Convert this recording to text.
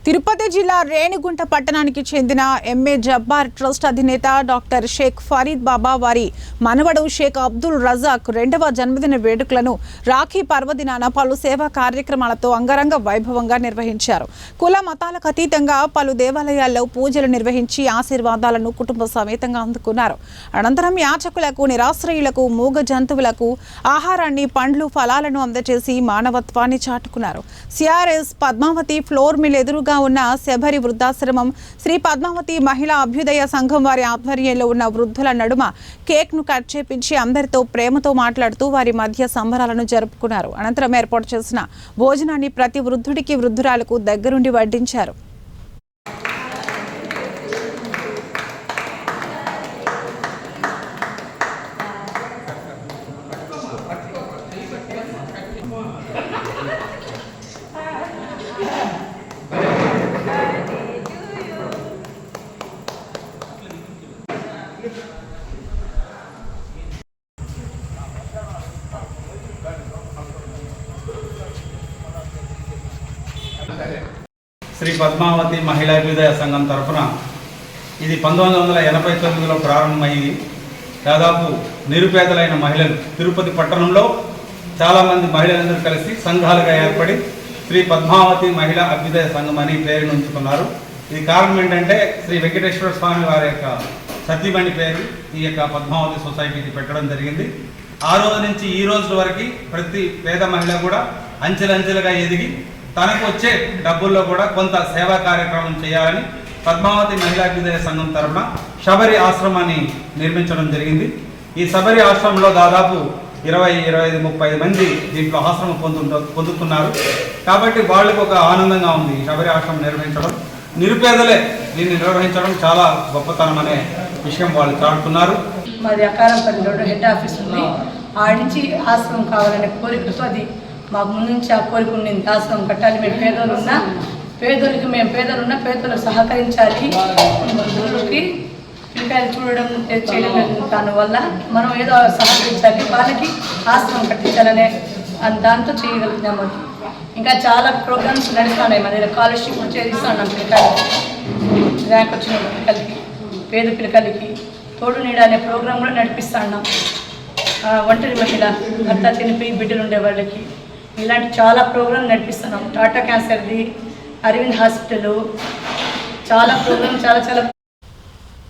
తిరుపతి జిల్లా రేణిగుంట పట్టణానికి చెందిన ఎంఏ జబ్బార్ ట్రస్ట్ అధినేత డాక్టర్ షేక్ ఫరీద్ బాబా వారి మనవడు షేక్ అబ్దుల్ రజాక్ 2వ జన్మదిన వేడుకలను రాఖీ పర్వదినాన పలు సేవా కార్యక్రమాలతో అంగరంగ వైభవంగా నిర్వహించారు. కుల మతాలకు అతీతంగా పలు దేవాలయాల్లో పూజలు నిర్వహించి ఆశీర్వాదాలను కుటుంబ సమేతంగా అందుకున్నారు. అనంతరం యాచకులకు, నిరాశ్రయులకు, మూగ జంతువులకు ఆహారాన్ని, పండ్లు, ఫలాలను అందజేసి మానవత్వాన్ని చాటుకున్నారు. సిఆర్ఎస్ పద్మావతి ఫ్లోర్ మిల్ ఎదురుగా ఉన్న శబరి వృద్ధాశ్రమం, శ్రీ పద్మావతి మహిళా అభ్యుదయ సంఘం వారి ఆధ్వర్యంలో ఉన్న వృద్ధుల నడుమ కేక్ ను కట్ చేపించి అందరితో ప్రేమతో మాట్లాడుతూ వారి మధ్య సంబరాలను జరుపుకున్నారు. అనంతరం ఏర్పాటు చేసిన భోజనాన్ని ప్రతి వృద్ధుడికి, వృద్ధురాలకు దగ్గరుండి వడ్డించారు. శ్రీ పద్మావతి మహిళా అభ్యుదయ సంఘం తరఫున ఇది 1989లో ప్రారంభమైంది. దాదాపు నిరుపేదలైన మహిళలు తిరుపతి పట్టణంలో చాలామంది మహిళలందరూ కలిసి సంఘాలుగా ఏర్పడి శ్రీ పద్మావతి మహిళా అభ్యుదయ సంఘం అని పేరును ఉంచుకున్నారు. ఇది కారణం ఏంటంటే శ్రీ వెంకటేశ్వర స్వామి వారి యొక్క సతీమణి పేరు ఈ యొక్క పద్మావతి సొసైటీకి పెట్టడం జరిగింది. ఆ రోజు నుంచి ఈ రోజు వరకు ప్రతి పేద మహిళ కూడా అంచెలంచెలుగా ఎదిగి తనకు వచ్చే డబ్బుల్లో కూడా కొంత సేవా కార్యక్రమం చేయాలని పద్మావతి మహిళా అభ్యుదయ సంఘం తరఫున శబరి ఆశ్రమాన్ని నిర్మించడం జరిగింది. ఈ శబరి ఆశ్రమంలో దాదాపు 20-25-30 మంది దీంట్లో ఆశ్రమం పొందుతున్నారు. కాబట్టి వాళ్ళకు ఒక ఆనందంగా ఉంది ఈ శబరి ఆశ్రమం నిర్వహించడం. నిరుపేదలే దీన్ని నిర్వహించడం చాలా గొప్పతనం అనే విషయం వాళ్ళు చాటుతున్నారు. మాది అకారంపల్లిలో హెడ్ ఆఫీస్ ఉంది. ఆడి నుంచి ఆశ్రమం కావాలనే కోరికతో అది మాకు ముందు నుంచి ఆ కోరిక ఉండింది. ఆశ్రమం కట్టాలి, మేము పేదలకు సహకరించాలి, వృద్ధులకి పిల్లకాయలు చూడడం చేయడం దానివల్ల మనం ఏదో సహకరించాలి, వాళ్ళకి ఆశ్రమం కట్టించాలనే దాంతో చేయగలుగుతున్నాము. ఇంకా చాలా ప్రోగ్రామ్స్ నడుస్తున్నాయి. మన దగ్గర స్కాలర్షిప్ చేస్తున్నాం పిల్లకాయలకి, ర్యాంక్ వచ్చిన పిల్లలకి, పేద పిల్లకాయలకి తోడు నీడ అనే ప్రోగ్రాం కూడా నడిపిస్తున్నాం. ఒంటరి మహిళ, భర్త చనిపోయి బిడ్డలు ఉండే వాళ్ళకి ఇలాంటి చాలా ప్రోగ్రాం నడిపిస్తున్నాం. టాటా క్యాన్సర్ది, అరవింద్ హాస్పిటల్, చాలా ప్రోగ్రాం చాలా